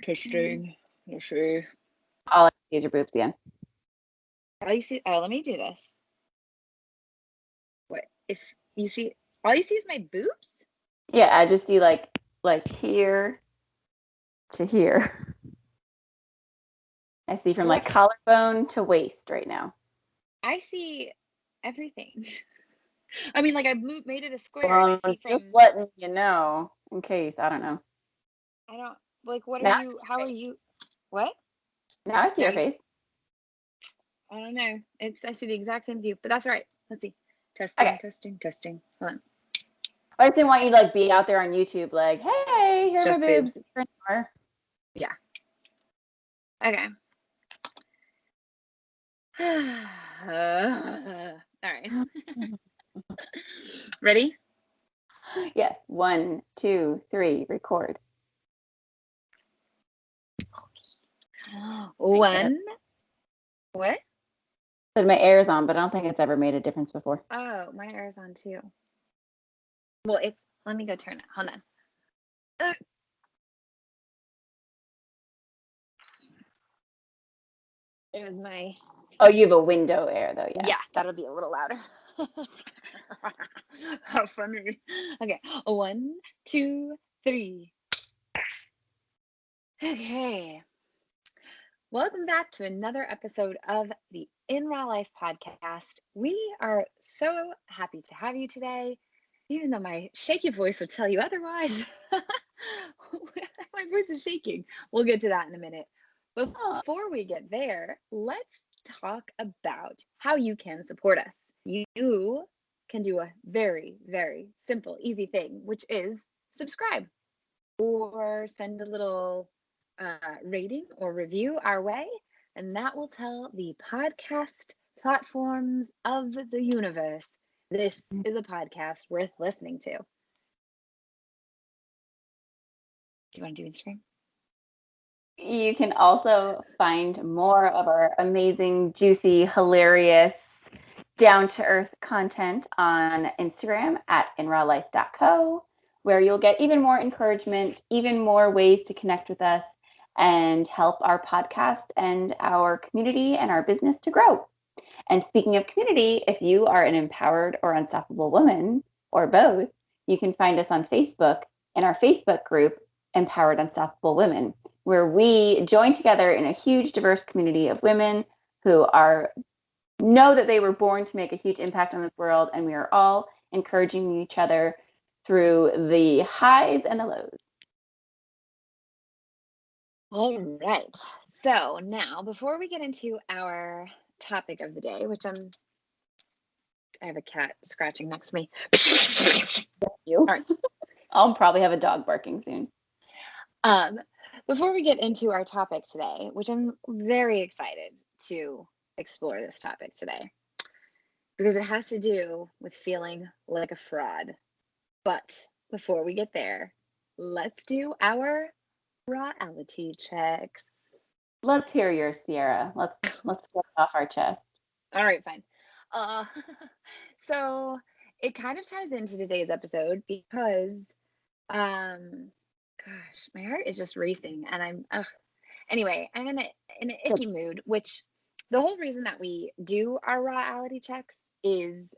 Testing. Let's see. All I see is your boobs again. All you see. Oh, let me do this. What if you see? All you see is my boobs. Yeah, I just see like here to here. I see from like collarbone to waist right now. I see everything. I mean, like I made it a square. Well, I see from. Just letting you know, in case I don't know. I don't like. What Now are you? How are you? What? Now I see your face. I don't know. I see the exact same view, but that's all right. Let's see. Testing, Okay. testing. Hold on. I just didn't want you to like be out there on YouTube like, hey, here are my boobs. Yeah. Okay. All right. Ready? Yes. 1, 2, 3, record. One. What? Said my air is on, but I don't think it's ever made a difference before. Oh, my air is on too. Well, let me go turn it. Hold on. It was my. Oh, you have a window air though, yeah. Yeah, that'll be a little louder. How funny. Okay, 1, 2, 3. Okay. Welcome back to another episode of the In Raw Life podcast. We are so happy to have you today, even though my shaky voice would tell you otherwise. My voice is shaking. We'll get to that in a minute. Before we get there, let's talk about how you can support us. You can do a very, very simple, easy thing, which is subscribe or send a little rating or review our way, and that will tell the podcast platforms of the universe this is a podcast worth listening to. Do you want to do Instagram? You can also find more of our amazing, juicy, hilarious, down-to-earth content on Instagram at inrawlife.co, where you'll get even more encouragement, even more ways to connect with us and help our podcast and our community and our business to grow. And speaking of community, if you are an empowered or unstoppable woman, or both, you can find us on Facebook in our Facebook group, Empowered Unstoppable Women, where we join together in a huge, diverse community of women who know that they were born to make a huge impact on this world, and we are all encouraging each other through the highs and the lows. All right. So now, before we get into our topic of the day, which I have a cat scratching next to me. All right. I'll probably have a dog barking soon. Before we get into our topic today, which I'm very excited to explore this topic today, because it has to do with feeling like a fraud. But before we get there, let's do our reality checks. Let's hear yours, Sierra. Let's get it off our chest. All right, fine. So it kind of ties into today's episode because, gosh, my heart is just racing, and anyway, I'm in an icky mood. Which the whole reason that we do our reality checks is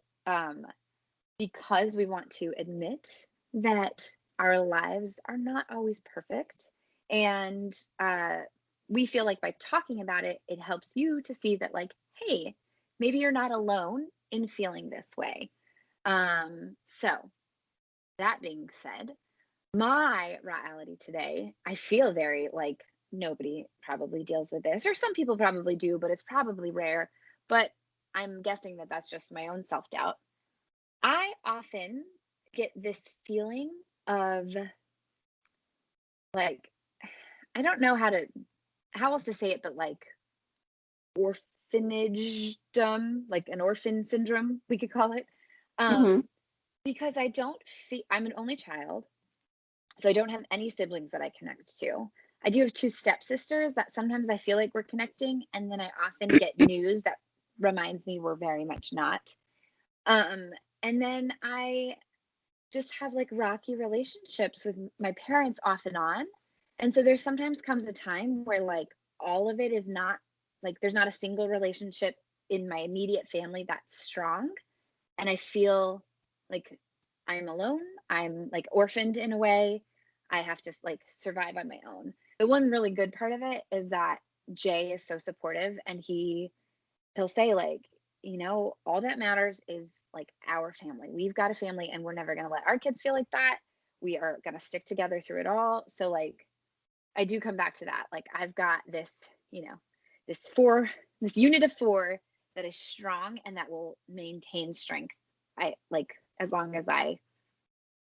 because we want to admit that our lives are not always perfect, and we feel like by talking about it, it helps you to see that, like, hey, maybe you're not alone in feeling this way. So that being said, my reality today, I feel very like nobody probably deals with this, or some people probably do, but it's probably rare. But I'm guessing that that's just my own self-doubt. I often get this feeling of, like, I don't know how else to say it, but like orphanagedom, like an orphan syndrome, we could call it. Because I don't feel, I'm an only child, so I don't have any siblings that I connect to. I do have 2 stepsisters that sometimes I feel like we're connecting, and then I often get news that reminds me we're very much not. And then I just have like rocky relationships with my parents off and on. And so there sometimes comes a time where like all of it is not like there's not a single relationship in my immediate family that's strong. And I feel like I'm alone. I'm like orphaned in a way. I have to like survive on my own. The one really good part of it is that Jay is so supportive, and he'll say like, all that matters is like our family. We've got a family, and we're never going to let our kids feel like that. We are going to stick together through it all. So like I do come back to that. Like I've got this, this unit of 4 that is strong and that will maintain strength. I like as long as I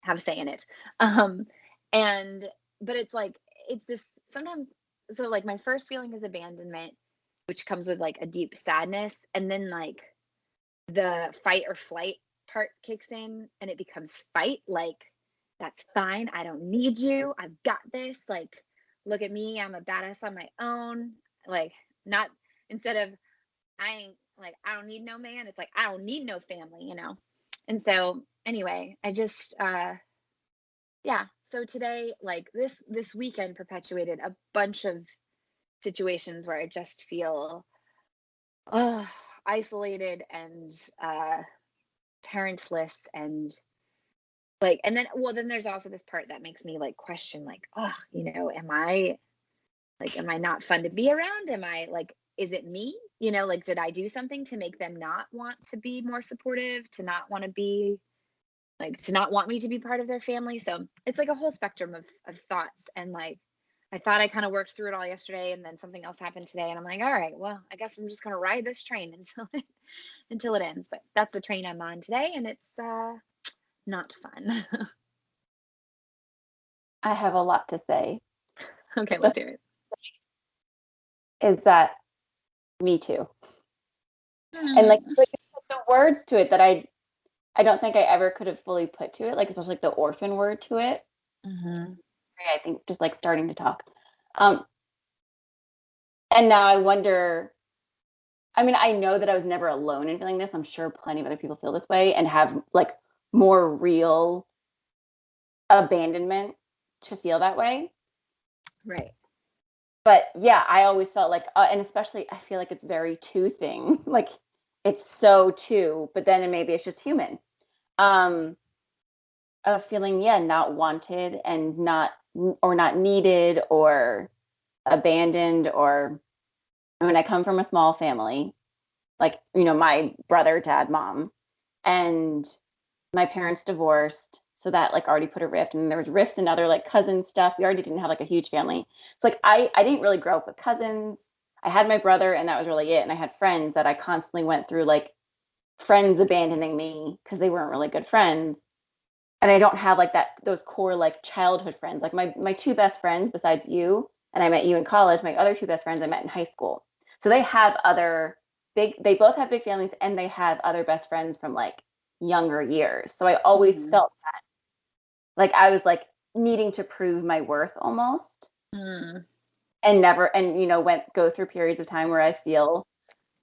have a say in it. Um and but it's like it's this sometimes, so like my first feeling is abandonment, which comes with like a deep sadness, and then like the fight or flight part kicks in and it becomes fight. Like, that's fine, I don't need you, I've got this, like, look at me, I'm a badass on my own. Like, not, instead of I don't need no man, it's like I don't need no family. And so anyway, I just yeah, so today, like this weekend perpetuated a bunch of situations where I just feel uh isolated and parentless, and like, and then there's also this part that makes me like question, like, oh, am I not fun to be around? Am I like, is it me? Like, did I do something to make them not want to be more supportive, to not want to be like, to not want me to be part of their family? So it's like a whole spectrum of thoughts. And like, I thought I kind of worked through it all yesterday, and then something else happened today, and I'm like, all right, well, I guess I'm just gonna ride this train until it ends. But that's the train I'm on today, and it's not fun. I have a lot to say. Okay, let's hear it. Is that me too? And like Mm. the words to it that I don't think I ever could have fully put to it, like especially like the orphan word to it. Mhm. I think just like starting to talk. Um, and now I wonder, I mean, I know that I was never alone in feeling this. I'm sure plenty of other people feel this way and have like more real abandonment to feel that way. Right. But yeah, I always felt like, and especially I feel like it's very two thing. Like it's so two, but then maybe it's just human. Um, of feeling, yeah, not wanted and not needed or abandoned. Or I mean, I come from a small family, like, my brother, dad, mom, and my parents divorced. So that like already put a rift, and there was rifts and other like cousin stuff. We already didn't have like a huge family. So like I didn't really grow up with cousins. I had my brother and that was really it. And I had friends that I constantly went through, like friends abandoning me because they weren't really good friends. And I don't have like those core like childhood friends. Like my two best friends besides you, and I met you in college, my other two best friends I met in high school. So they both have big families, and they have other best friends from like younger years. So I always Mhm. felt like I was like needing to prove my worth almost, Mm. and never, and go through periods of time where I feel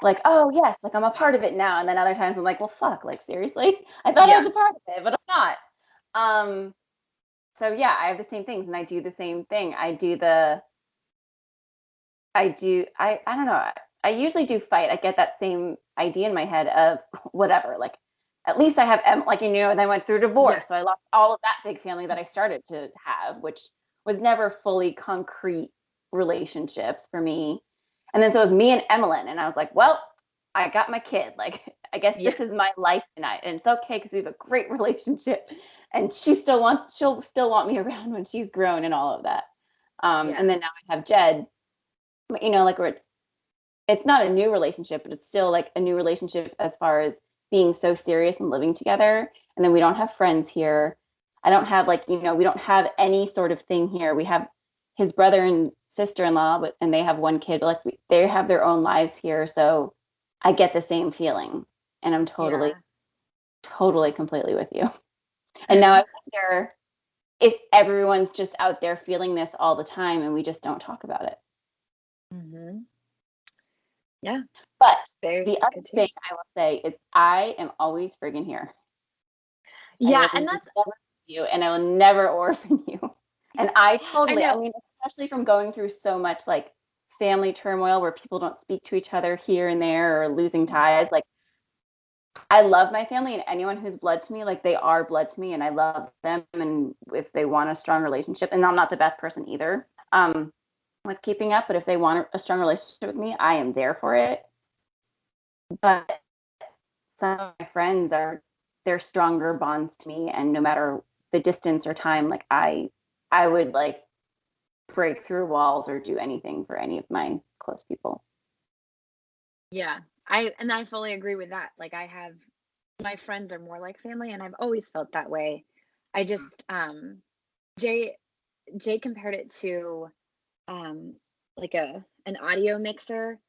like, oh yes, like I'm a part of it now. And then other times I'm like, well, fuck, like seriously, I thought I Yeah. was a part of it, but I'm not. So yeah, I have the same things, and I do the same thing. I don't know. I usually do fight. I get that same idea in my head of whatever, like at least I have like, and I went through Yeah. divorce. So I lost all of that big family that I started to have, which was never fully concrete relationships for me. And then so it was me and Emmeline, and I was like, well, I got my kid. Like, I guess Yeah. this is my life tonight. And it's okay because we have a great relationship. And she'll still want me around when she's grown and all of that. Yeah. And then now I have Jed, like where it's not a new relationship, but it's still like a new relationship as far as being so serious and living together. And then we don't have friends here. I don't have like, we don't have any sort of thing here. We have his brother and sister-in-law, and they have one kid, but like they have their own lives here. So I get the same feeling, and I'm totally, Yeah. totally, completely with you. And now I wonder if everyone's just out there feeling this all the time and we just don't talk about it. Mhm. Yeah. But There's the that other good too. thing I will say is I am always friggin' here. I Yeah, will and never that's leave you, and I will never orphan you. And I I totally, I know. mean, especially from going through so much like family turmoil where people don't speak to each other here and there or losing ties. Like, I love my family, and anyone who's blood to me, like, they are blood to me, and I love them. And if they want a strong relationship, and I'm not the best person either with keeping up, but if they want a strong relationship with me, I am there for it. But some of my friends they're stronger bonds to me, and no matter the distance or time, like I would like break through walls or do anything for any of my close people. Yeah. I fully agree with that. Like, I have my friends are more like family, and I've always felt that way. I just Jay Jay compared it to like an audio mixer.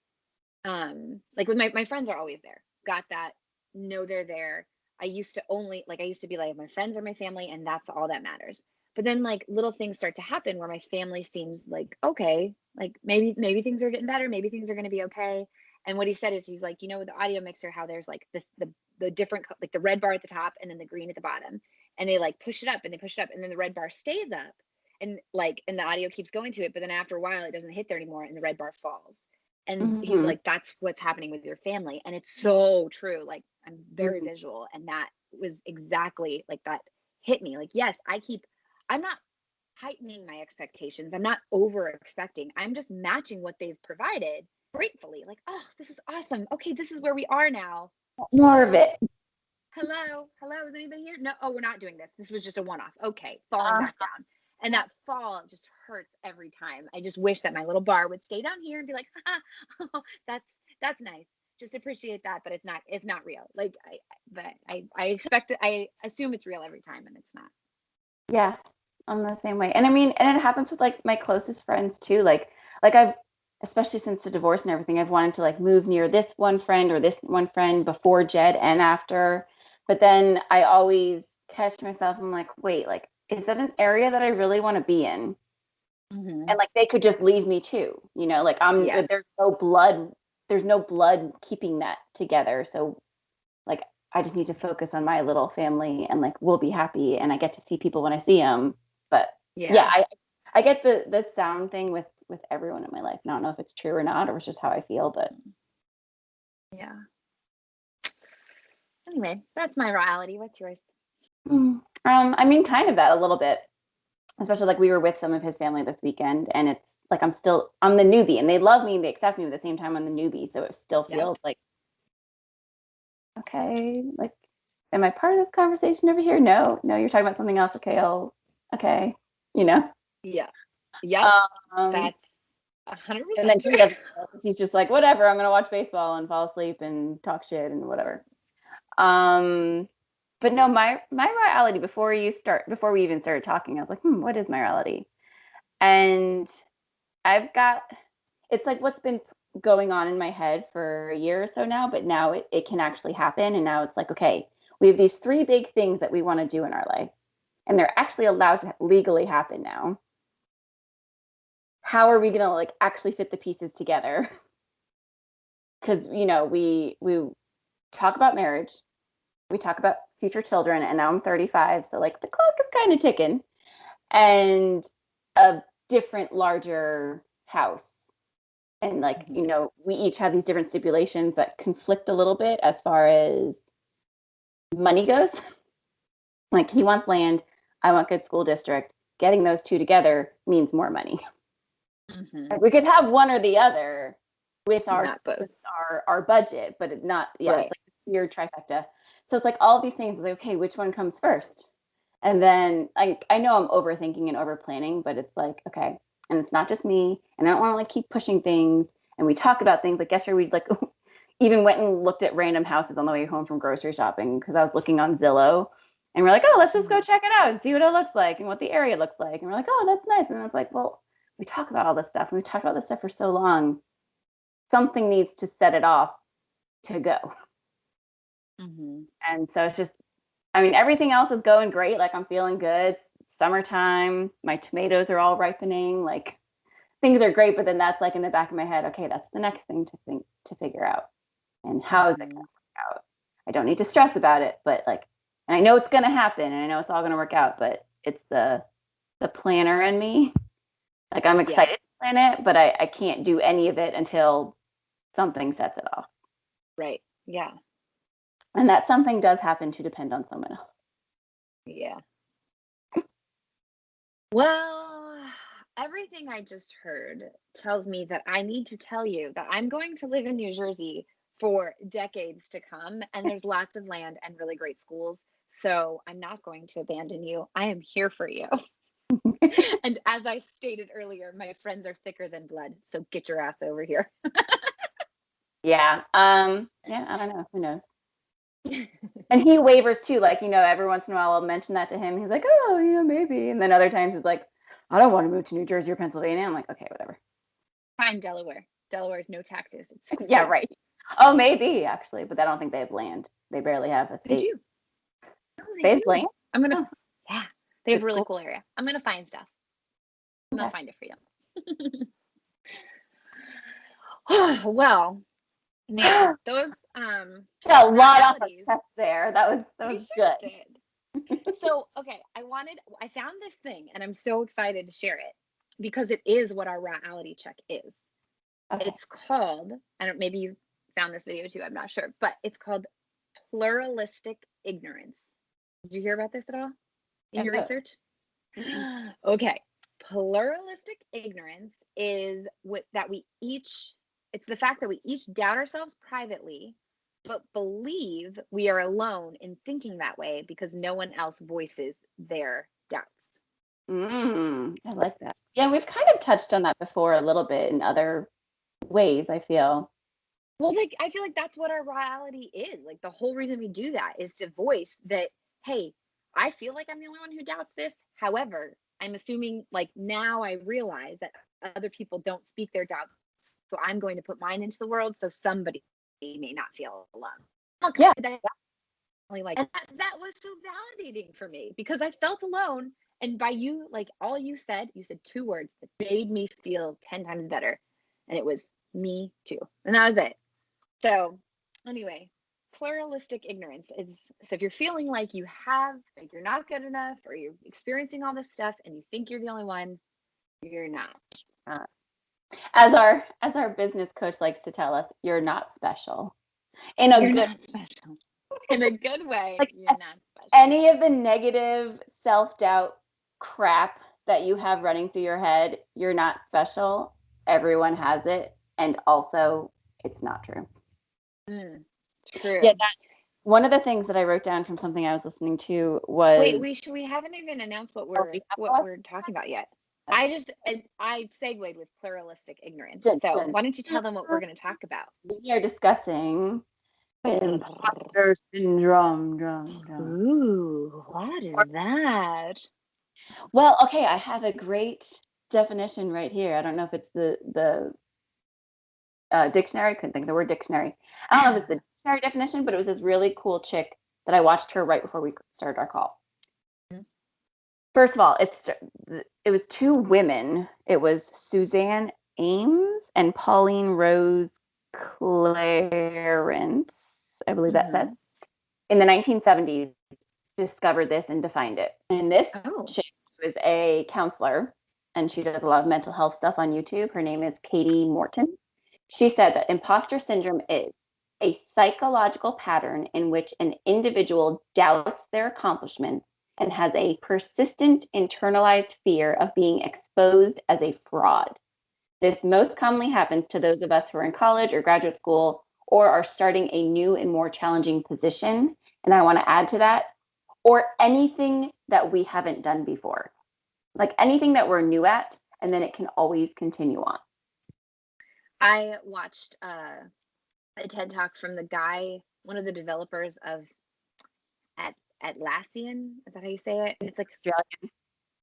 Like, with my friends are always there. Got that. Know they're there. I used to be like, my friends are my family, and that's all that matters. But then, like, little things start to happen where my family seems like, okay, like, maybe things are getting better, maybe things are going to be okay. And what he said is, he's like, with the audio mixer, how there's like the different, like, the red bar at the top and then the green at the bottom, and they like push it up and they push it up, and then the red bar stays up, and the audio keeps going to it, but then after a while it doesn't hit there anymore and the red bar falls. And he's like, that's what's happening with your family. And it's so true. Like, I'm very visual, and that was exactly like that hit me. Like, yes, I'm not heightening my expectations. I'm not over expecting. I'm just matching what they've provided gratefully. Like, oh, this is awesome. Okay, this is where we are now. More of it. Hello, is anybody here? No, oh, we're not doing this. This was just a one-off. Okay, falling back down. And that fall just hurts every time. I just wish that my little bar would stay down here and be like, oh, that's nice. Just appreciate that, but it's not real. Like, I expect it. I assume it's real every time, and it's not. Yeah, I'm the same way. And I mean, and it happens with like my closest friends too. Like I've, especially since the divorce and everything, I've wanted to like move near this one friend or this one friend before Jed and after. But then I always catch myself. I'm like, wait, like, is that an area that I really want to be in? And like, they could just leave me too, like there's no blood keeping that together. So like, I just need to focus on my little family, and like, we'll be happy, and I get to see people when I see them. But yeah, I get the sound thing with everyone in my life. And I don't know if it's true or not, or it's just how I feel, but yeah. Anyway, that's my reality. What's yours? I mean, kind of that a little bit, especially like we were with some of his family this weekend, and it's like I'm the newbie, and they love me and they accept me, but at the same time I'm the newbie, so it still feels like, okay, like, am I part of this conversation over here? No, you're talking about something else. Okay, Yeah. Yep. That's 100%. And then he's just like, whatever, I'm gonna watch baseball and fall asleep and talk shit and whatever. But no, my reality before we even started talking, I was like, what is my reality? And it's like what's been going on in my head for a year or so now, but now it can actually happen. And now it's like, okay, we have these 3 big things that we want to do in our life, and they're actually allowed to legally happen now. How are we going to like actually fit the pieces together? Because, we talk about marriage, we talk about future children, and now I'm 35. So like the clock is kind of ticking, and a different, larger house. And like, we each have these different stipulations that conflict a little bit as far as money goes. Like, he wants land, I want good school district. Getting those 2 together means more money. Like, we could have one or the other with our budget, but it's not, it's like a weird trifecta. So it's like all of these things, like, okay, which one comes first? And then I know I'm overthinking and over planning, but it's like, okay, and it's not just me, and I don't want to like keep pushing things. And we talk about things like yesterday, we like even went and looked at random houses on the way home from grocery shopping because I was looking on Zillow, and we're like, oh, let's just go check it out and see what it looks like and what the area looks like. And we're like, oh, that's nice. And it's like, well, we talk about all this stuff, and we talked about this stuff for so long. Something needs to set it off to go. And so it's just, I mean, everything else is going great. Like, I'm feeling good. It's summertime. My tomatoes are all ripening. Like, things are great. But then that's like in the back of my head, okay, that's the next thing to figure out. And how is it going to work out? I don't need to stress about it, but like, and I know it's going to happen, and I know it's all going to work out, but it's the planner in me Like I'm excited to plan it, but I can't do any of it until something sets it off. Right. Yeah. And that something does happen to depend on someone else. Yeah. Well, everything I just heard tells me that I need to tell you that I'm going to live in New Jersey for decades to come, and there's lots of land and really great schools. So I'm not going to abandon you. I am here for you. And as I stated earlier, my friends are thicker than blood. So get your ass over here. Yeah. Yeah, I don't know. Who knows? And he wavers too. Like, every once in a while I'll mention that to him. He's like, oh, maybe. And then other times he's like, I don't want to move to New Jersey or Pennsylvania. I'm like, okay, whatever. Fine, Delaware. Delaware's no taxes. It's Yeah, great. right. Oh, maybe actually, but I don't think they have land. They barely have a They state. do. No, They they have land? do. I'm gonna. Oh, Yeah, they have it's a really cool. cool area. I'm gonna find stuff. I'm gonna Okay. find it for you. Well, man, those Got a lot off our realities. chest there. That We was sure good. did. So, okay, I found this thing and I'm so excited to share it because it is what our reality check is. Okay. It's called, I don't, maybe you found this video too, I'm not sure, but it's called pluralistic ignorance. Did you hear about this at all in your No. research? Mm-mm. Okay. Pluralistic ignorance is it's the fact that we each doubt ourselves privately, but believe we are alone in thinking that way because no one else voices their doubts. I like that. Yeah, we've kind of touched on that before a little bit in other ways, I feel. Well, like I feel like that's what our reality is. Like the whole reason we do that is to voice that, hey, I feel like I'm the only one who doubts this. However, I'm assuming like now I realize that other people don't speak their doubts. So I'm going to put mine into the world so somebody may not feel alone. Yeah. Like that was so validating for me because I felt alone. And by you, like all you said 2 words that made me feel 10 times better. And it was me too. And that was it. So, anyway, pluralistic ignorance is so if you're feeling like you're not good enough or you're experiencing all this stuff and you think you're the only one, you're not. Uh, as our business coach likes to tell us, you're not special. You're not special. In a good way, like you're not special. any of the negative self-doubt crap that you have running through your head, you're not special. Everyone has it, and also it's not true. True. Yeah, one of the things that I wrote down from something I was listening to was we haven't even announced what we we're talking about yet. I segued with pluralistic ignorance. Dun, So dun, why don't you tell them what we're going to talk about? we are discussing imposter syndrome. Ooh, what is that? Well, okay, I have a great definition right here. I don't know if it's the dictionary. I couldn't think of the word dictionary. I don't know if it's the dictionary definition, but it was this really cool chick that I watched her right before we started our call. Mm-hmm. First of all, it was 2 women. It was Suzanne Ames and Pauline Rose Clarence, I believe that says, in the 1970s, discovered this and defined it. And this chick was a counselor, and she does a lot of mental health stuff on YouTube. Her name is Katie Morton. She said that imposter syndrome is a psychological pattern in which an individual doubts their accomplishments and has a persistent internalized fear of being exposed as a fraud. This most commonly happens to those of us who are in college or graduate school or are starting a new and more challenging position. And I want to add to that, or anything that we haven't done before, like anything that we're new at, and then it can always continue on. I watched a TED Talk from the guy, one of the developers of Atlassian. Is that how you say it? It's like Australian.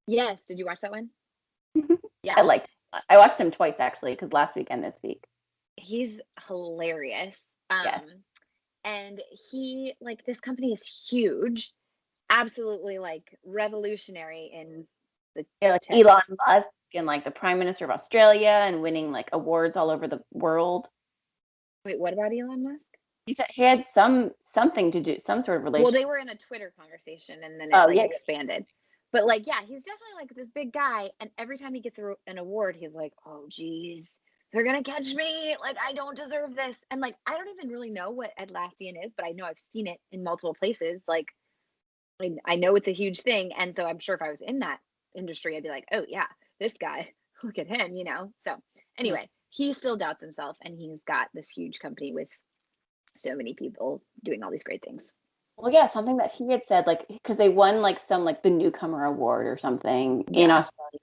Yes. Did you watch that one? Yeah. I watched him twice actually, because last week and this week. He's hilarious. Yes. And he this company is huge, absolutely like revolutionary in the Elon Musk and like the Prime Minister of Australia and winning like awards all over the world. Wait, what about Elon Musk? He said he had something to do, some sort of relation. Well, they were in a Twitter conversation and then it expanded. But like, yeah, he's definitely like this big guy. And every time he gets an award, he's like, oh, geez, they're going to catch me. Like, I don't deserve this. And like, I don't even really know what Atlassian is, but I know I've seen it in multiple places. Like, I know it's a huge thing. And so I'm sure if I was in that industry, I'd be like, oh, yeah, this guy, look at him, you know? So anyway, he still doubts himself, and he's got this huge company with so many people doing all these great things. Well, yeah, something that he had said, like, because they won like some like the newcomer award or something in Yeah. Australia,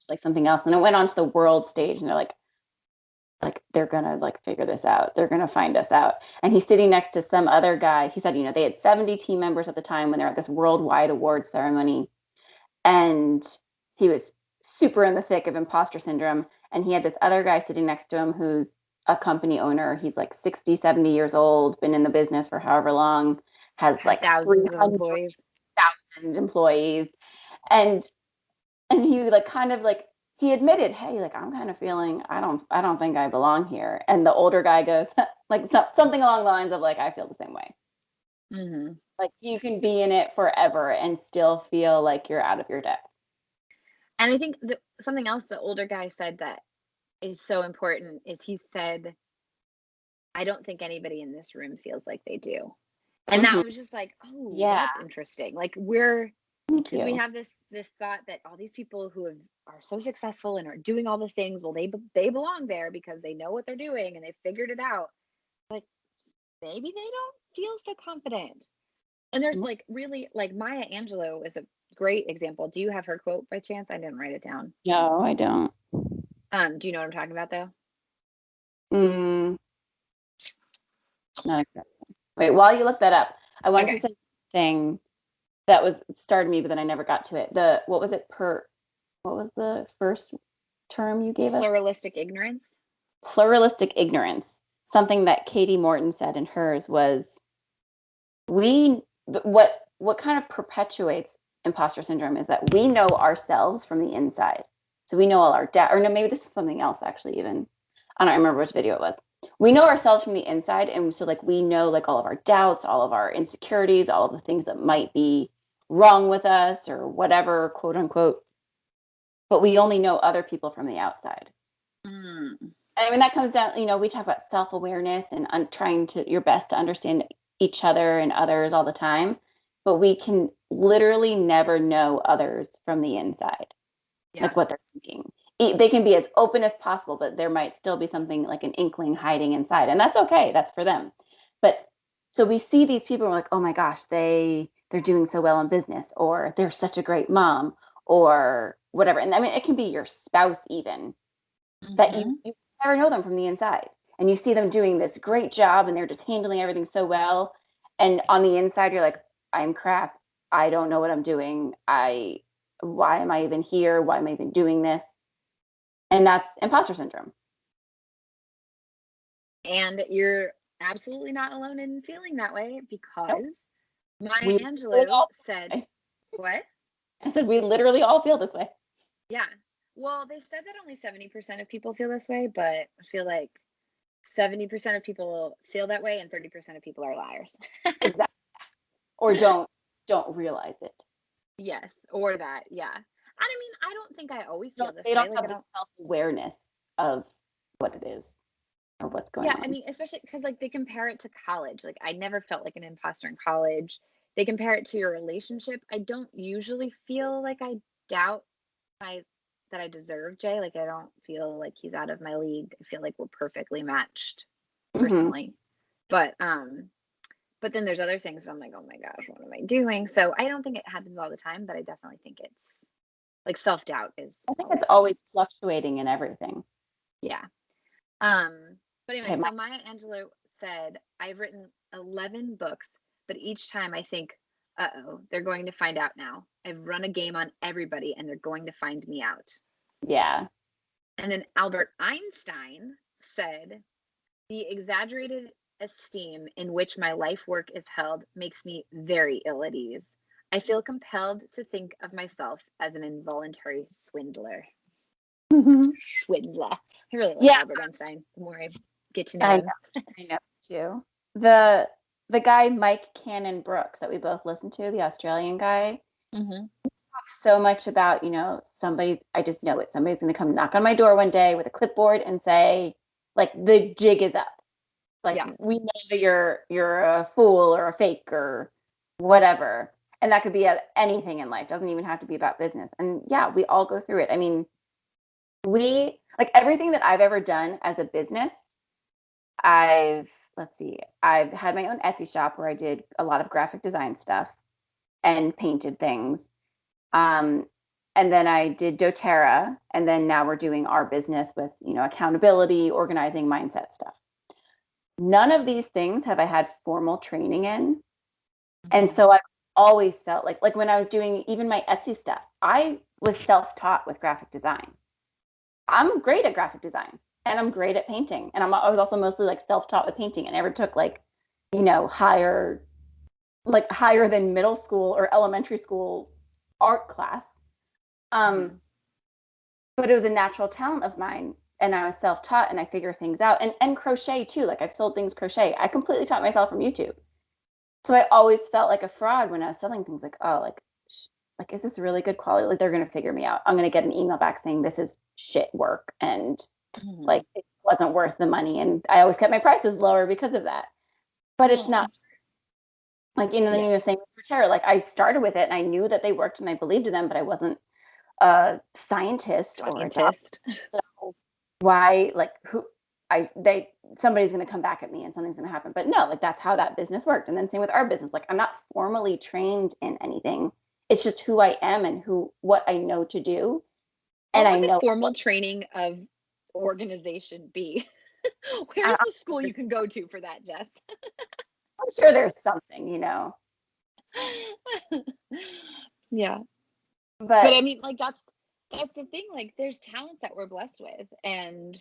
like something else, and it went on to the world stage, and they're like they're gonna like figure this out. They're gonna find us out. And he's sitting next to some other guy. He said, you know, they had 70 team members at the time when they're at this worldwide awards ceremony, and he was super in the thick of imposter syndrome. And he had this other guy sitting next to him who's a company owner. He's like 60, 70 years old, been in the business for however long, has like Thousands of employees. 300,000 employees. And he like kind of like he admitted, hey, like I'm kind of feeling I don't think I belong here. And the older guy goes like something along the lines of like I feel the same way. Mm-hmm. Like you can be in it forever and still feel like you're out of your depth. And I think something else the older guy said that is so important is he said, I don't think anybody in this room feels like they do. And that was just like, oh, Yeah. that's interesting. Like Thank because we you. have this thought that all these people who are so successful and are doing all the things, well, they belong there because they know what they're doing and they figured it out. Like maybe they don't feel so confident. And there's like really like Maya Angelou is a great example. Do you have her quote by chance? I didn't write it down. No, I don't. Do you know what I'm talking about though? Not exactly. Wait, while you look that up, I wanted Okay. to say something that was started me, but then I never got to it. What was it what was the first term you gave us? Pluralistic ignorance. Pluralistic ignorance. Something that Katie Morton said in hers was what kind of perpetuates imposter syndrome is that we know ourselves from the inside. So we know all our or no, maybe this is something else actually even. I don't remember which video it was. We know ourselves from the inside, and so like we know like all of our doubts, all of our insecurities, all of the things that might be wrong with us or whatever, quote unquote. But we only know other people from the outside. I mean, that comes down, you know, we talk about self-awareness and trying to your best to understand each other and others all the time, but we can literally never know others from the inside, Yeah. like what they're thinking. They can be as open as possible, but there might still be something like an inkling hiding inside, and that's okay. That's for them. But so we see these people and we're like, oh my gosh, they're doing so well in business, or they're such a great mom, or whatever. And I mean, it can be your spouse even that you never know them from the inside. And you see them doing this great job and they're just handling everything so well. And on the inside, you're like, I'm crap. I don't know what I'm doing. Why am I even here? Why am I even doing this? And that's imposter syndrome. And you're absolutely not alone in feeling that way because Nope. Maya Angelou said, what? I said, we literally all feel this way. Yeah. Well, they said that only 70% of people feel this way, but I feel like 70% of people feel that way and 30% of people are liars. Exactly. Or don't realize it. Yes, or that, yeah. And I mean, I don't think I always feel this They way. don't Like have the self-awareness of what it is or what's going on. I mean, especially because like they compare it to college. Like I never felt like an imposter in college. They compare it to your relationship. I don't usually feel like I doubt that I deserve Jay. Like I don't feel like he's out of my league. I feel like we're perfectly matched personally. But then there's other things I'm like, oh my gosh, what am I doing? So I don't think it happens all the time, but I definitely think it's like self-doubt is I think it's always fluctuating in everything. yeah. But anyway, Okay, so Maya Angelou said, I've written 11 books, but each time I think, uh-oh, they're going to find out now. I've run a game on everybody and they're going to find me out. yeah. And then Albert Einstein said, the exaggerated esteem in which my life work is held makes me very ill at ease. I feel compelled to think of myself as an involuntary swindler. Swindler. I really like Albert Einstein. The more I get to know him. I know too. The guy Mike Cannon Brooks that we both listened to, the Australian guy, he's so much about, I just know it. Somebody's going to come knock on my door one day with a clipboard and say, like, the jig is up. Like, we know that you're a fool or a fake or whatever. And that could be at anything in life. Doesn't even have to be about business. And yeah, we all go through it. I mean, like everything that I've ever done as a business, I've had my own Etsy shop where I did a lot of graphic design stuff and painted things. And then I did doTERRA, and then now we're doing our business with, accountability, organizing, mindset stuff. None of these things have I had formal training in. Mm-hmm. And so I've always felt like when I was doing even my Etsy stuff, I was self-taught with graphic design. I'm great at graphic design and I'm great at painting. And I was also mostly like self-taught with painting. I never took higher than middle school or elementary school art class. But it was a natural talent of mine, and I was self-taught and I figure things out, and crochet too. Like I've sold things crochet. I completely taught myself from YouTube. So I always felt like a fraud when I was selling things, like, oh, like, is this really good quality? Like they're going to figure me out. I'm going to get an email back saying this is shit work. And like, it wasn't worth the money. And I always kept my prices lower because of that, but it's not. Like, then you were saying for tarot, like I started with it and I knew that they worked and I believed in them, but I wasn't a scientist. Or a doctor. So why, like, somebody's going to come back at me and something's going to happen. But no, like that's how that business worked. And then same with our business. Like I'm not formally trained in anything. It's just who I am and what I know to do. And I know the formal training of organization be. Where's the school you can go to for that, Jess? I'm sure there's something, Yeah. But I mean, like that's the thing. Like there's talents that we're blessed with. And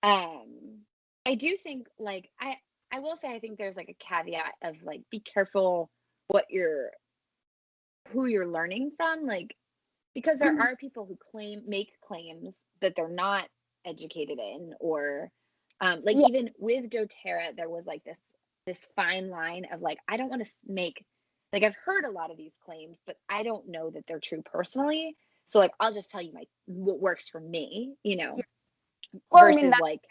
I do think, like, I will say, I think there's like a caveat of like, be careful who you're learning from, like, because there are people who make claims that they're not educated in, or even with doTERRA, there was like this fine line of like, I don't want to make, like, I've heard a lot of these claims, but I don't know that they're true personally. So like, I'll just tell you what works for me, Well, versus I mean, like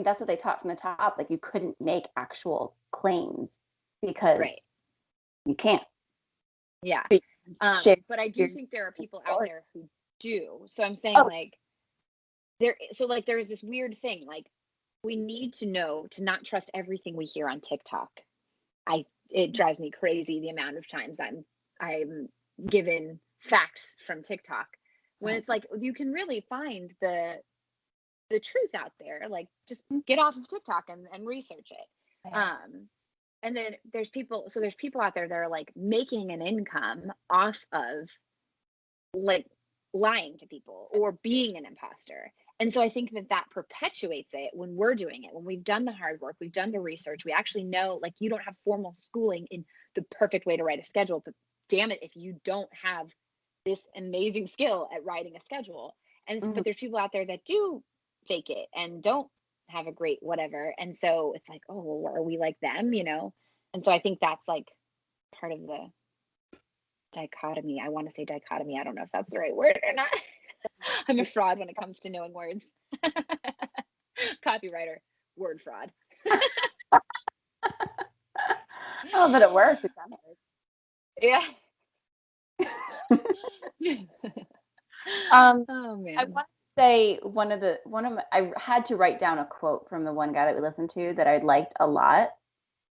that's what they taught from the top. Like you couldn't make actual claims because you can't. Yeah. But I do think there are people out there who do. So I'm saying there's this weird thing. Like we need to know to not trust everything we hear on TikTok. It drives me crazy the amount of times I'm given facts from TikTok when it's like, you can really find the truth out there. Like just get off of TikTok and research it. And then there's people out there that are like making an income off of like lying to people or being an imposter. And so I think that perpetuates it when we're doing it, when we've done the hard work, we've done the research, we actually know, like, you don't have formal schooling in the perfect way to write a schedule, but damn it, if you don't have this amazing skill at writing a schedule. And but there's people out there that do fake it and don't have a great whatever. And so it's like, oh, well, are we like them, And so I think that's like part of the dichotomy. I want to say dichotomy. I don't know if that's the right word or not. I'm a fraud when it comes to knowing words. Copywriter, word fraud. Oh, but it works. Yeah. Oh man. I want to say I had to write down a quote from the one guy that we listened to that I liked a lot.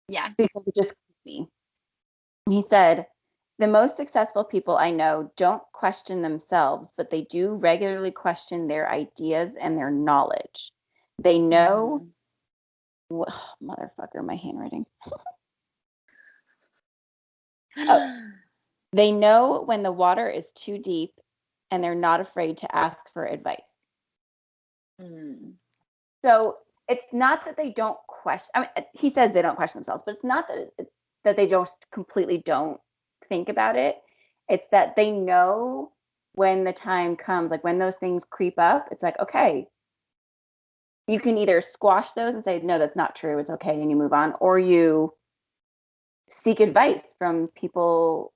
Yeah. Because it just me. He said, "The most successful people I know don't question themselves, but they do regularly question their ideas and their knowledge. They know," motherfucker, my handwriting. They know when the water is too deep, and they're not afraid to ask for advice. So it's not that they don't question. I mean, he says they don't question themselves, but it's not that they just completely don't think about it. It's that they know when the time comes, like when those things creep up, it's like, okay, you can either squash those and say, no, that's not true, it's okay, and you move on, or you seek advice from people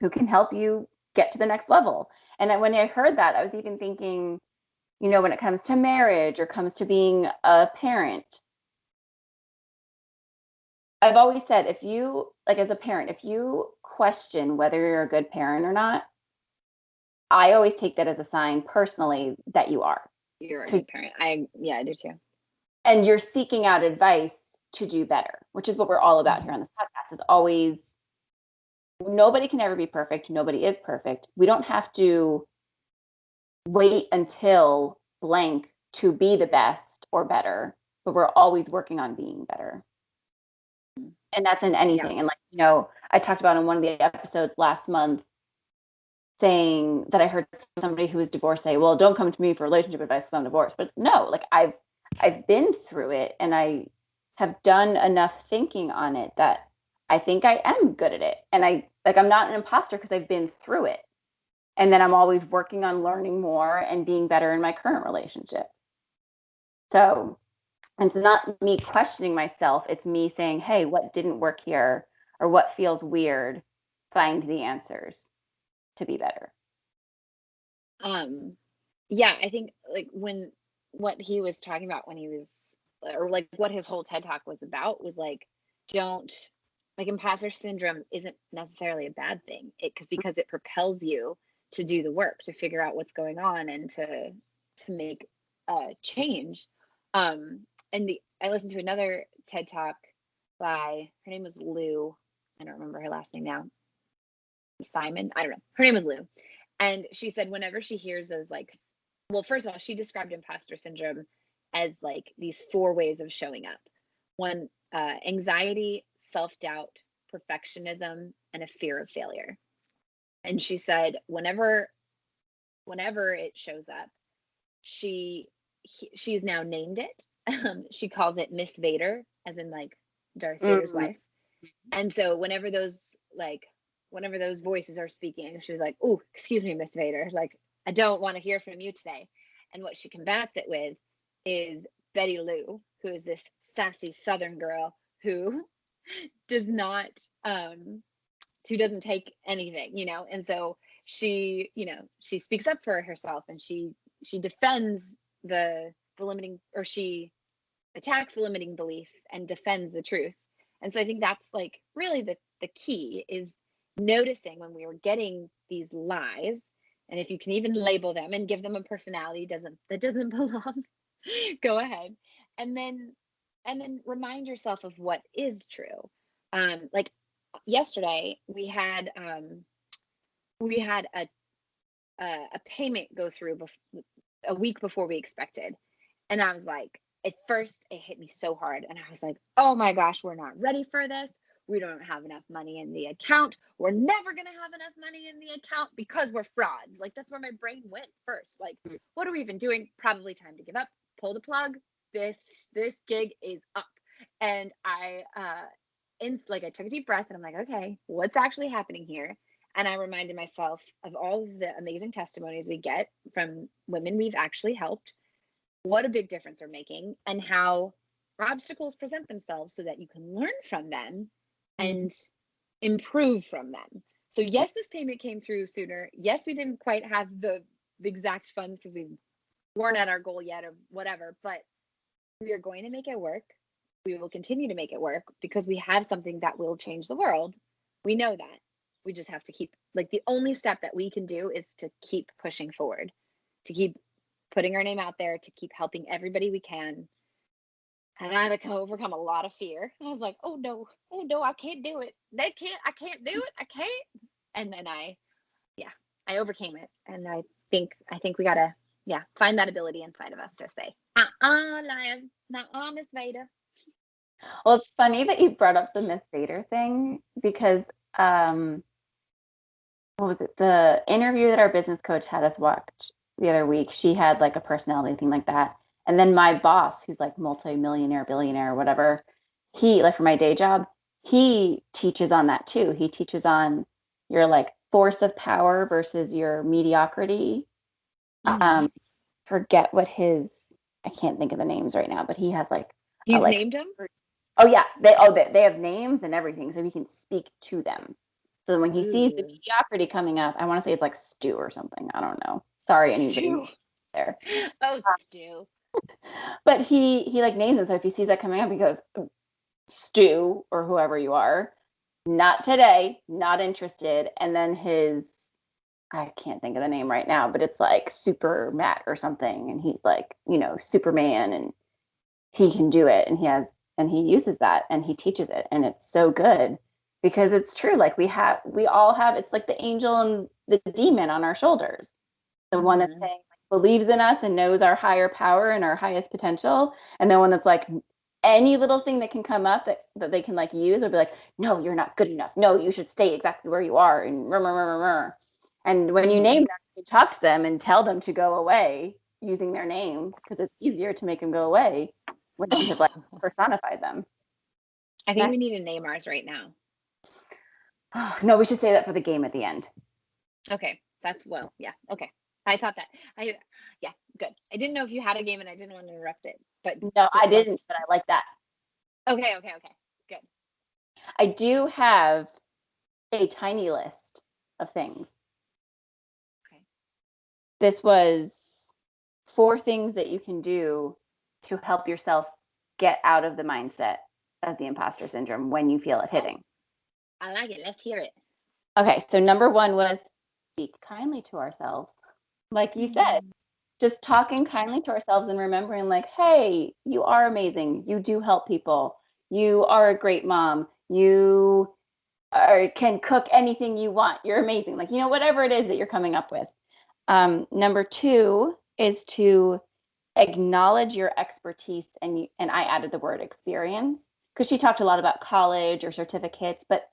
who can help you get to the next level. And when I heard that, I was even thinking, when it comes to marriage or comes to being a parent, I've always said, if you, like as a parent, if you question whether you're a good parent or not, I always take that as a sign personally that you are. You're a good parent. I do too. And you're seeking out advice to do better, which is what we're all about here on this podcast, is always, nobody can ever be perfect. Nobody is perfect. We don't have to wait until blank to be the best or better, but we're always working on being better. And that's in anything. And I talked about in one of the episodes last month, saying that I heard somebody who was divorced say, well, don't come to me for relationship advice because I'm divorced. But no, I've been through it, and I have done enough thinking on it that I think I am good at it. And I'm not an imposter because I've been through it. And then I'm always working on learning more and being better in my current relationship. So it's not me questioning myself. It's me saying, hey, what didn't work here, or what feels weird? Find the answers to be better. I think what he was talking about when he was, or like what his whole TED Talk was about, was like, don't, like, imposter syndrome isn't necessarily a bad thing, because it propels you to do the work, to figure out what's going on, and to make change. I listened to another TED Talk by, her name was Lou, I don't remember her last name now, Simon, I don't know, her name was Lou. And she said whenever she hears those, like, well, first of all, she described imposter syndrome as like these 4 ways of showing up. One, anxiety, self-doubt, perfectionism, and a fear of failure. And she said whenever it shows up, she's now named it. She calls it Miss Vader, as in like Darth Vader's wife. And so whenever those voices are speaking, she was like, oh, excuse me, Miss Vader, like, I don't want to hear from you today. And what she combats it with is Betty Lou, who is this sassy Southern girl who doesn't take anything, and so she speaks up for herself, and she defends the limiting, or she attacks the limiting belief and defends the truth. And so I think that's like really the key, is noticing when we are getting these lies, and if you can even label them and give them a personality that doesn't belong, go ahead, and then remind yourself of what is true. Like yesterday, we had a payment go through a week before we expected, and I was like, at first it hit me so hard, and I was like, oh my gosh, we're not ready for this. We don't have enough money in the account. We're never going to have enough money in the account because we're frauds. Like, that's where my brain went first. Like, what are we even doing? Probably time to give up. Pull the plug. This gig is up. And I took a deep breath, and I'm like, okay, what's actually happening here? And I reminded myself of all of the amazing testimonies we get from women we've actually helped, what a big difference they're making, and how obstacles present themselves so that you can learn from them and improve from them. So yes, this payment came through sooner. Yes, we didn't quite have the exact funds because we weren't at our goal yet or whatever, but we are going to make it work. We will continue to make it work because we have something that will change the world. We know that. We just have to keep, like, the only step that we can do is to keep pushing forward, to keep putting our name out there, to keep helping everybody we can. And I had to overcome a lot of fear. I was like, oh no, I can't do it. I can't do it. I can't. And then I overcame it. And I think we gotta, find that ability inside of us to say, Lion, Miss Vader. Well, it's funny that you brought up the Miss Vader thing, because what was it? The interview that our business coach had us watch the other week, she had like a personality thing like that. And then my boss, who's like multi-millionaire, billionaire, whatever, he, like, for my day job, he teaches on that too. He teaches on your like force of power versus your mediocrity. Forget what I can't think of the names right now, but he has like, he's named them. Oh yeah, they have names and everything, so we can speak to them. So when he sees the Ooh. mediocrity coming up, I want to say it's like stew or something. I don't know. Sorry, anybody Stew. there. Oh, stew. But he like names it. So if he sees that coming up, he goes, stew or whoever you are, not today, not interested. And then I can't think of the name right now, but it's like Super Matt or something. And he's like, Superman, and he can do it. And he uses that and he teaches it. And it's so good because it's true. Like we all have, it's like the angel and the demon on our shoulders. The one that's saying, like, believes in us and knows our higher power and our highest potential. And the one that's like, any little thing that can come up that they can like use or be like, no, you're not good enough. No, you should stay exactly where you are. And and when you name them, you talk to them and tell them to go away using their name because it's easier to make them go away when you have like personified them. I think we need to name ours right now. No, we should say that for the game at the end. Okay, yeah. Okay, I thought that. Yeah, good. I didn't know if you had a game, and I didn't want to interrupt it, but no, I didn't. But I like that. Okay, good. I do have a tiny list of things. Okay. This was 4 things that you can do to help yourself get out of the mindset of the imposter syndrome when you feel it hitting. I like it. Let's hear it. Okay, so number 1 was speak kindly to ourselves. Like you said, just talking kindly to ourselves and remembering like, hey, you are amazing. You do help people. You are a great mom. You can cook anything you want. You're amazing. Like, whatever it is that you're coming up with. Number 2 is to acknowledge your expertise, and I added the word experience because she talked a lot about college or certificates, but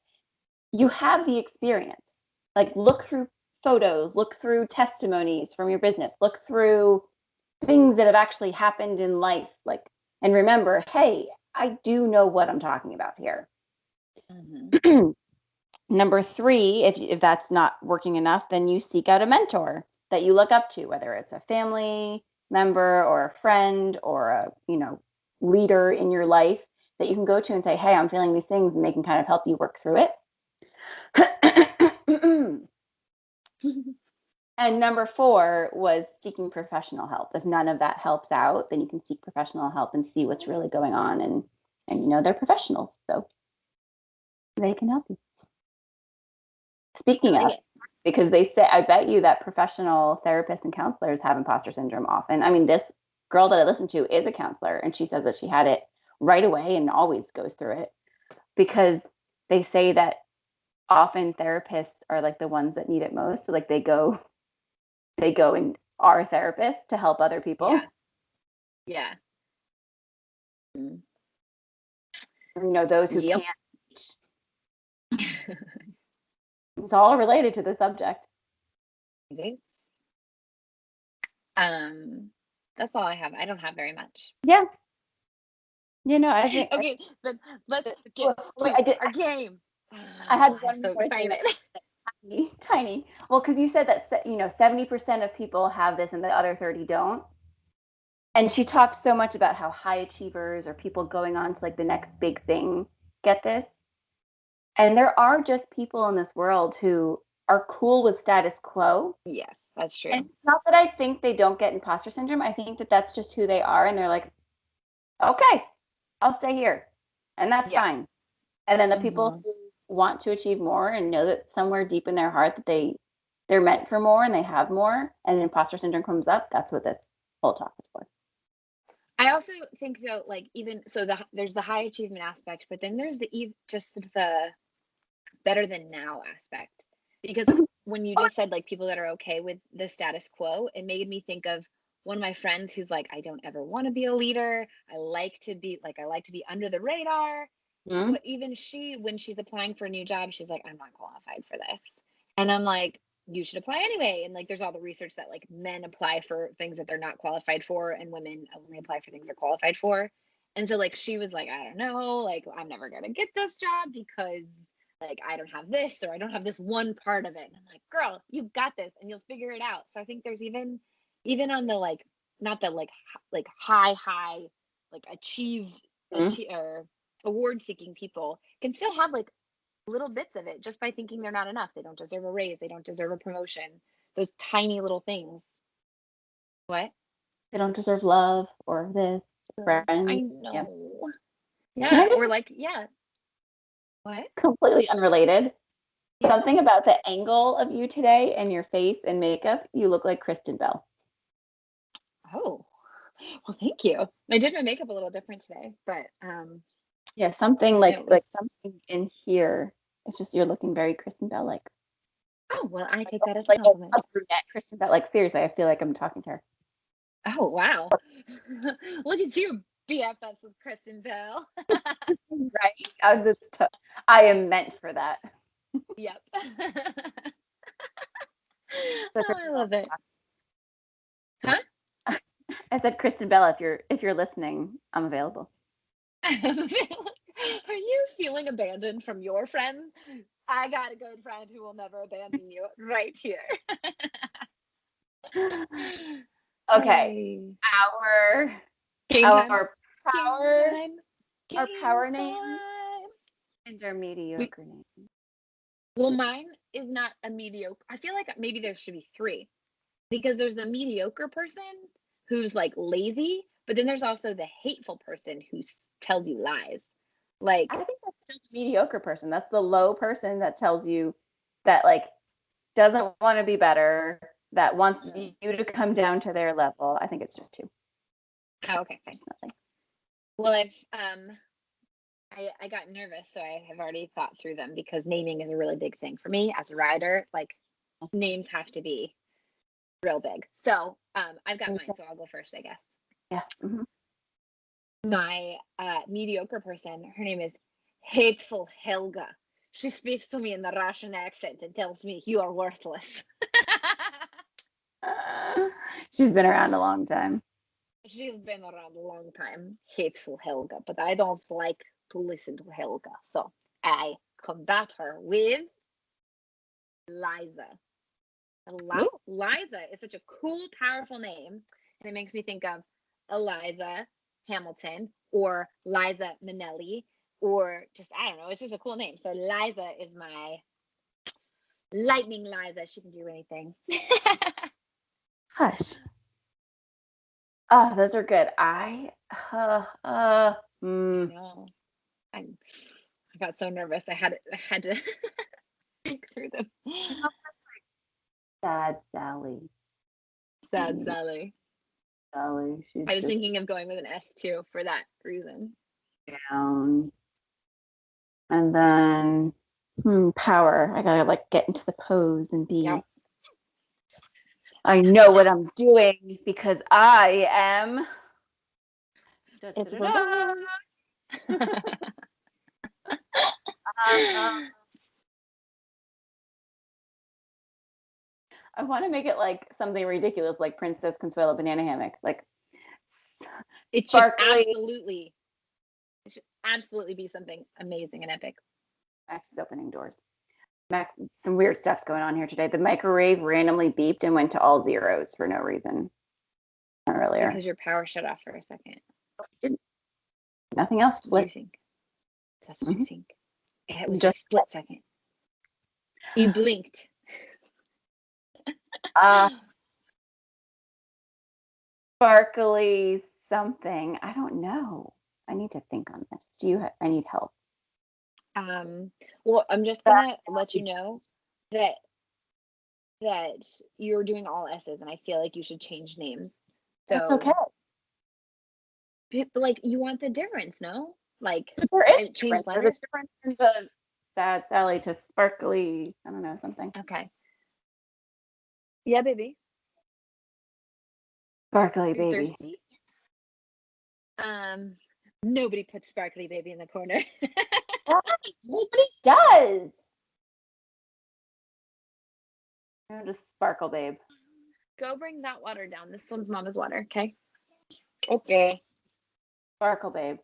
you have the experience. Like, look through photos, look through testimonies from your business, look through things that have actually happened in life, like, and remember, hey, I do know what I'm talking about here. Number 3, if that's not working enough, then you seek out a mentor that you look up to, whether it's a family member or a friend or a leader in your life that you can go to and say, hey, I'm feeling these things, and they can kind of help you work through it. And number 4 was seeking professional help. If none of that helps out, then you can seek professional help and see what's really going on, and they're professionals, so they can help you. Speaking of, because they say, I bet you that professional therapists and counselors have imposter syndrome often. I mean, this girl that I listened to is a counselor, and she says that she had it right away and always goes through it because they say that often therapists are like the ones that need it most. So like they go and are therapists to help other people. Yeah. Those who can't. It's all related to the subject. Okay. That's all I have. I don't have very much. Yeah. I think. Okay, but let's get our game. I had one so more excited. thing. Tiny. Well, because you said that 70% of people have this and the other 30 don't. And she talks so much about how high achievers or people going on to like the next big thing get this. And there are just people in this world who are cool with status quo. Yes, that's true. And it's not that I think they don't get imposter syndrome. I think that that's just who they are. And they're like, okay, I'll stay here. And that's fine. And then the people who want to achieve more and know that somewhere deep in their heart that they're meant for more and they have more, and imposter syndrome comes up, that's what this whole talk is for. I also think though, like even so, there's the high achievement aspect, but then there's the better than now aspect. Because when you just said like people that are okay with the status quo, it made me think of one of my friends who's like, I don't ever want to be a leader. I like to be under the radar. But even she, when she's applying for a new job, she's like, I'm not qualified for this. And I'm like, you should apply anyway. And like, there's all the research that like men apply for things that they're not qualified for, and women only apply for things they're qualified for. And so like, she was like, I don't know, like, I'm never going to get this job because like, I don't have this, or I don't have this one part of it. And I'm like, girl, you got this and you'll figure it out. So I think there's even on the like, not the like high, like achieve or award seeking people can still have like little bits of it just by thinking they're not enough. They don't deserve a raise. They don't deserve a promotion. Those tiny little things. What? They don't deserve love or this, I friends. know. Yeah. Can I Yeah. just Or like, yeah. What? completely unrelated? Yeah. Something about the angle of you today and your face and makeup, you look like Kristen Bell. Oh, well, thank you. I did my makeup a little different today, but Yeah, something it was. like something in here. It's just you're looking very Kristen Bell like. Oh, well, I take that as a Like compliment. a brunette Kristen Bell. Like seriously, I feel like I'm talking to her. Oh, wow. Look at you, BFFs with Kristen Bell. Right? I am meant for that. Yep. So Oh, I love it. Huh? I said, Kristen Bell, if you're listening, I'm available. Are you feeling abandoned from your friends? I got a good friend who will never abandon you right here. Okay. Hey. Our Game time. power Game time. our Game power time. name and our mediocre name. Well, mine is not a mediocre. I feel like maybe there should be three, because there's a mediocre person who's like lazy, but then there's also the hateful person who tells you lies. Like, I think that's still the mediocre person. That's the low person that tells you that like doesn't want to be better, that wants you to come down to their level. I think it's just two. oh, okay, fine. Well, I got nervous, so I have already thought through them, because naming is a really big thing for me as a rider. Like, names have to be real big. So I've got mine, so I'll go first, I guess. Yeah. Mm-hmm. My mediocre person, her name is Hateful Helga. She speaks to me in the Russian accent and tells me you are worthless. She's been around a long time. She's been around a long time, Hateful Helga, but I don't like to listen to Helga. So I combat her with Lyza. Lyza is such a cool, powerful name, and it makes me think of Eliza Hamilton or Liza Minnelli, or just, I don't know, it's just a cool name. So Lyza is my lightning Lyza. She can do anything. Hush. Oh, those are good. I know. I got so nervous. I had to think through them. Sad Sally. Sad Sally. Sally. She's I was just thinking of going with an S too for that reason. down. And then power. I gotta like get into the pose and be. Yep. I know what I'm doing because I am. I want to make it like something ridiculous, like Princess Consuelo Banana Hammock, like it sparkly. should absolutely be something amazing and epic. Max is opening doors. Max, some weird stuff's going on here today. The microwave randomly beeped and went to all zeros for no reason earlier. Because your power shut off for a second. Didn't. Nothing else. That's what you think. That's what you think. It was just a split second. You blinked. Sparkly something. I don't know. I need to think on this. I need help. Well, I'm just gonna let you know that you're doing all S's, and I feel like you should change names. So that's okay. But like, you want the difference, no? Like, there is change difference. letters. There's a difference in the Sad Sally to sparkly. I don't know, something. Okay. Yeah, baby. Sparkly You're baby. thirsty? Nobody puts sparkly baby in the corner. Nobody does. Just sparkle babe. Go bring that water down. This one's mama's water, okay? Okay. Sparkle babe.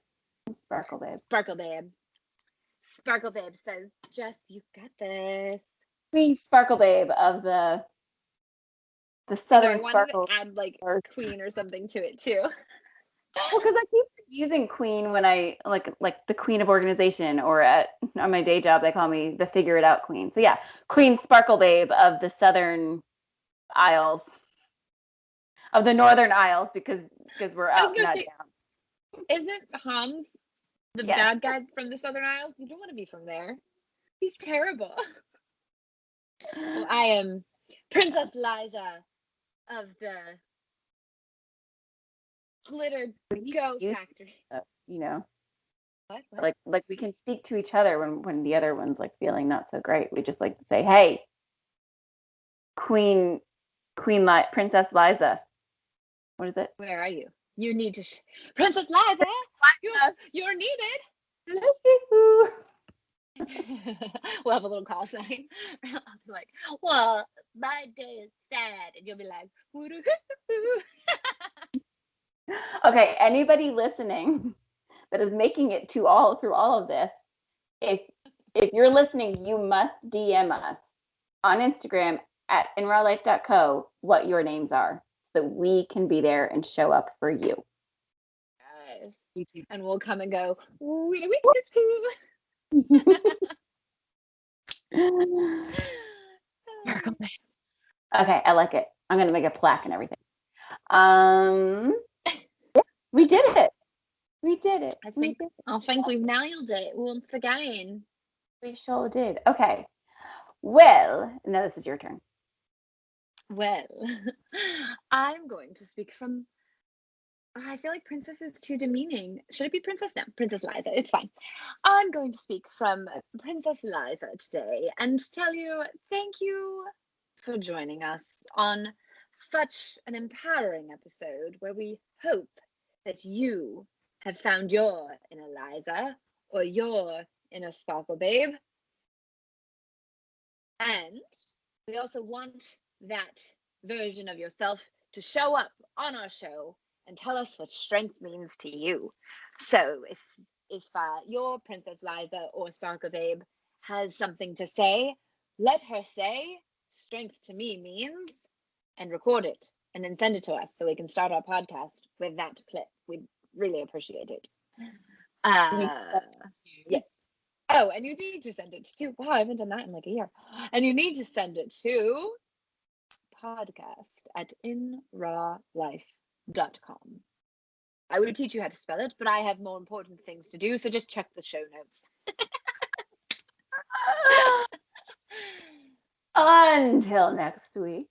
Sparkle babe. Sparkle babe. Sparkle babe says, Jess, you got this. Queen Sparkle babe of the Southern I wanted Sparkle. to add like queen or something to it too. Well, because I keep using queen when I like the queen of organization, or on my day job they call me the figure it out queen. So yeah, Queen Sparkle Babe of the Southern Isles, of the Northern Isles, because we're I was up, gonna not say, down. isn't Hans the Yes. bad guy from the Southern Isles? You don't want to be from there. He's terrible. Well, I am Princess Lyza of the Glitter Go Factory. You know, What? like we can speak to each other when the other one's like feeling not so great. We just like to say, "Hey, Princess Lyza." What is it? Where are you? You need to, Princess Lyza. You're needed. We'll have a little call sign. I'll be like, well, my day is sad, and you'll be like, okay, anybody listening that is making it through all of this, if you're listening, you must DM us on Instagram at inrawlife.co what your names are, so that we can be there and show up for you. Yes. And we'll come and go. Okay, I like it. I'm gonna make a plaque and everything. Yeah, we did it. We did it. I think we've nailed it once again. We sure did. Okay. Well, now this is your turn. Well, I'm going to speak from. I feel like princess is too demeaning. Should it be princess? No, Princess Lyza. It's fine. I'm going to speak from Princess Lyza today and tell you thank you for joining us on such an empowering episode where we hope that you have found your inner Lyza or your inner Sparkle Babe. And we also want that version of yourself to show up on our show and tell us what strength means to you. So if your Princess Lyza or Sparkle Babe has something to say, let her say strength to me means, and record it and then send it to us so we can start our podcast with that clip. We'd really appreciate it. Yeah. Oh, and you need to send it to, wow, I haven't done that in like a year. And you need to send it to podcast@inrawlife.com. I would teach you how to spell it, but I have more important things to do, so just check the show notes. Until next week,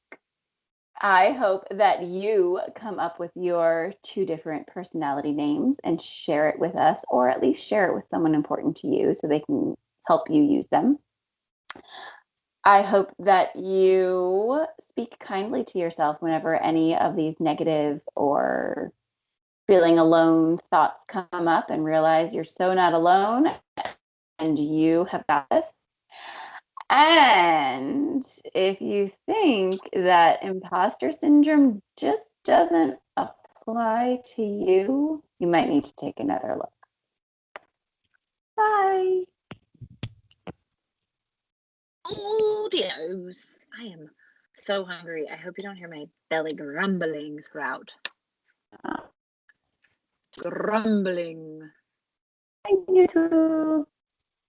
I hope that you come up with your 2 different personality names and share it with us, or at least share it with someone important to you so they can help you use them. I hope that you speak kindly to yourself whenever any of these negative or feeling alone thoughts come up, and realize you're so not alone and you have got this. And if you think that imposter syndrome just doesn't apply to you, you might need to take another look. Bye. Oh, Dios. I am so hungry. I hope you don't hear my belly grumbling throughout. Grumbling. Thank you too.